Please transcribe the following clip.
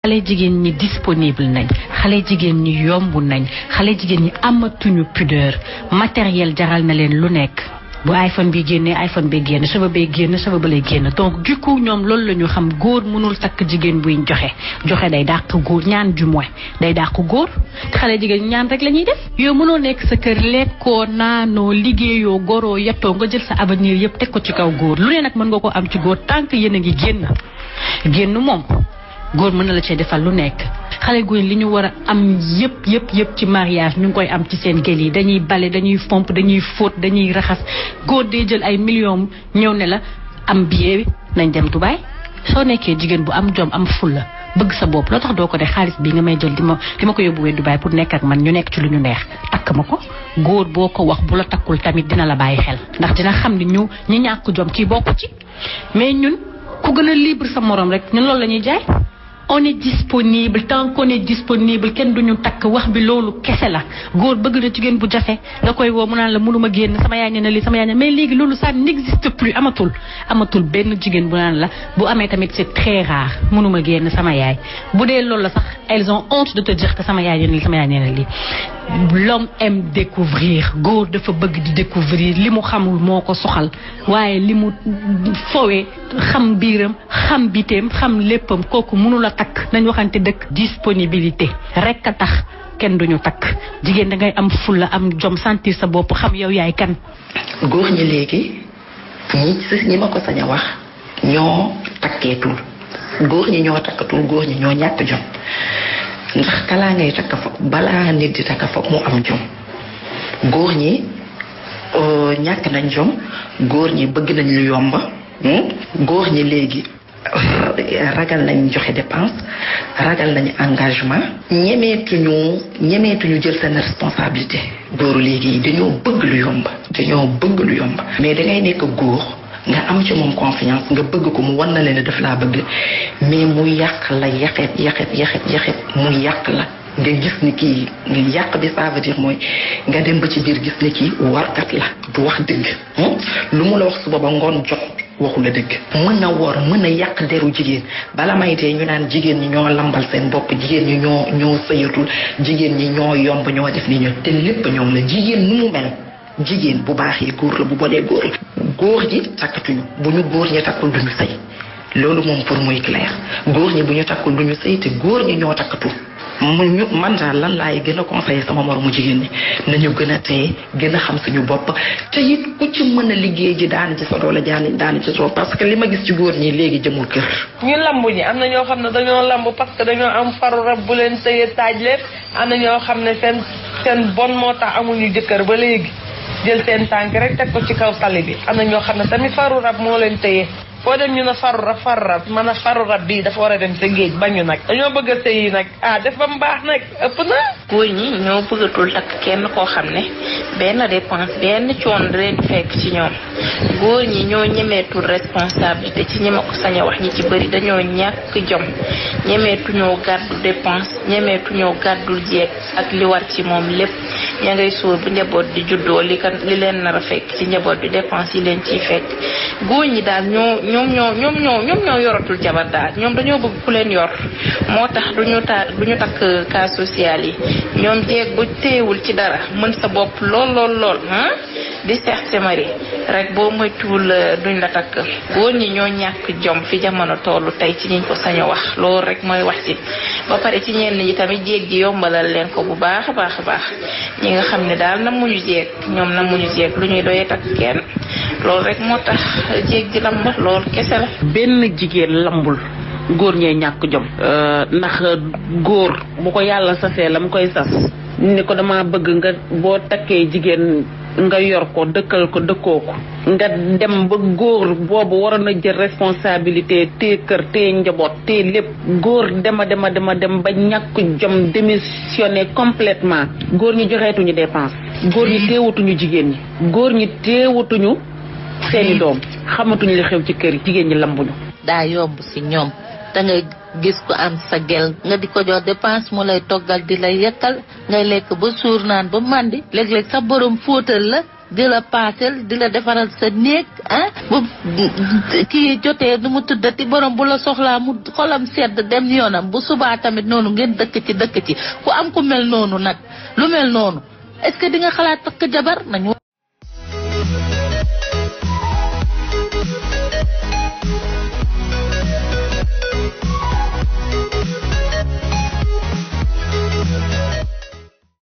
xale jigéen ñi disponible nañ xale jigéen ñi yomb nañ xale jigéen ñi amatuñu pudeur matériel jaral na leen lu nekk bu iPhone bi génnee iPhone bi génn cheveux bay génn cheveux ba lay génn donc du coup ñoom loolu la ñu xam góor mënul takk jigéen buy joxe day dàq góor ñaan du moins day dàq góor te xale jigéen ñaan rek la ñuy def yow mënoo nekk sa kër lekkoo naanoo liggéeyoo goroo yettoo nga jël sa avenir yëpp teg ko ci kaw góor lu ne nag mën nga ko am ci góor tant que yéen a ngi génn moom góor mën na la cee defal lu nekk xale góor li ñu war a am yëpp ci mariage ñu ngi koy am ci seen gel yi dañuy bale dañuy fomp dañuy fóot dañuy raxas góor day jël ay millions ñëw ne la am billet nañ dem Dubaï soo nekkee jigéen bu am jom am fulla bëgg sa bopp loo tax doo ko de xaalis bi nga may jël di ma ko yóbbuwee Dubaï pour nekk ak man ñu nekk ci lu ñu neex takk ma ko góor boo ko wax bu la takkul tamit dina la bàyyi xel ndax dina xam ni ñu ñi ñàkk jom kii bokk ci mais ñun ku gën a libre sa morom rek ñun loolu la ñuy jaay on est disponible tant qu'on est disponible kenn duñu takk wax bi loolu kese la góor bëgg na jigéen bu jafe nga koy woo mu naan la mënuma génn sama yaay nee na lii sama yaay nee mais léegi loolu ça n'existe plus amatul benn jigéen bu naan la bu amee tamit c'est très rare mënuma génn sama yaay bu dee loolu la sax elles ont honte de te dire que sama yaay nee na lii sama yaay nee na lii l'homme aime découvrir góor dafa bëgg di découvrir li mu xamul moo ko soxal waaye li mu fowee xam biiram xam biteem xam léppam kooku mënula takk nañ waxante dëkk disponibilité rek a tax kenn duñu takk jigéen da ngay am fulla am jom sentir sa bopp xam yow yaay kan. góor ñi léegi ñi ma ko sañ a wax ñoo takkeetul góor ñi ñoo takkatul góor ñi ñoo ñàkk jom ndax kalaa ngay takk foog balaa nit di takk foog mu am jom góor ñi ñàkk nañ jom góor ñi bëgg nañ lu yomba góor ñi léegi ragal nañ joxe dépense ragal nañ engagement ñemeetuñu jël seen responsabilité góoru léegi dañoo bëgg lu yomba mais dangay nekk góor nga am ci moom confiance nga bëgg ko mu wan na leen daf laa bëgg mais mu yàq la yaxet mu yàq la nga gis ni kii yàq bi ça veut dire mooy nga dem ba ci biir gis ni kii warkat la du wax dëgg lu mu la wax suba ba ngoon jot waxu la dëgg mën na wor mën a yàq deru jigéen bala may tee ñu naan jigéen ñi ñoo lambal seen bopp jigéen ñi ñoo sëyatul jigéen ñi ñoo yomb ñoo def ni ñoo te lépp ñoom la jigéen nu mu mel jigéen bu baaxee góor la bu bonee góor la góor ñi takkatuñu bu ñu góor ñi takkul duñu sëy loolu moom pour muy clair góor ñi bu ñu takkul duñu sëy te góor ñi ñoo takkatul man daal lan laay gën a conseillé sama moromu jigéen ñi nañu gën a teye gën a xam suñu bopp te it ku ci mën a liggéey ji daan ci sa doole daan ci soo parce que li ma gis ci góor ñi léegi jëmul kër. ñu lamb ñi am na ñoo xam ne dañoo lamb parce que dañoo am faru rab bu leen tëye taaj leen am na ñoo xam ne seen bon moo tax amuñu jëkkër ba léegi jël seen tànk rek teg ko ci kaw tali bi am na ñoo xam ne tamit faru rab moo leen tëye. foo dem ñu ne faru rab man a faru rab bii dafa war a dem sa géej bañu nag dañoo bëgg a sëyi nag def ba mu baax nag ëpp na. góor ñi ñoo bëggatul takk kenn koo xam ne benn dépense benn coon leen fekk ci ñoom góor ñi ñoo ñemeetul responsabilité ci ñeme ko sañ a wax ñi ci bëri dañoo ñàkk jom ñemeetuñoo gàddu dépense ñemeetuñoo gàddul jeeg ak li war ci moom lépp ña ngay suur bu njaboot di juddoo li leen nar a fekk ci njaboot bi dépense yi leen ciy fekk góor ñi daal ñoom ñoo yoratul jabar daal ñoom dañoo bëgg ku leen yor moo tax duñu takk cas social yi ñoom jeeg bu teewul ci dara mën sa bopp lool di seex sa mari rek boo moytuwul duñ la takk góor ñi ñoo ñàkk jom fi jamono tollu tey ci ñiñ ko sañ a wax loolu rek mooy wax ci ba pare ci ñenn ñi tamit jeeg gi yombalal leen ko bu baax a baax ñi nga xam ne daal namuñu jeeg ñoom namuñu jeeg lu ñuy doyee takk kenn loolu rek moo tax jeeg gi lamb loolu kese la. benn jigéen lambul góor ñee ñàkk jom ndax góor bu ko yàlla sasee la mu koy sas ni ko dama bëgg nga boo takkee jigéen nga yor ko dëkkal ko dëkkoo ko nga dem ba góor boobu waroon a jël responsabilité te kër te njaboot te lépp góor dem ba ñàkk jom démissionné complètement góor ñi joxeetuñu dépense góor ñi teewatuñu jigéen ñi góor ñi teewatuñu seeni doom xamatuñu li xew ci kër yi jigéen ñi lambuñu daa yomb ci ñoom da ngay gis ko am sa gel nga di ko jox dépense mu lay toggal di la yekkal ngay lekk ba suur naan ba màndi léeg-léeg sa borom fóotal la di la paasel di la defaral sa néeg ah bu kii jotee nu mu tuddati borom bu la soxlaa mu xolam sedd dem yoonam bu subaa tamit noonu ngeen dëkk ci ku am ku mel noonu nag lu mel noonu est-ce que di nga xalaat takk jabar nañu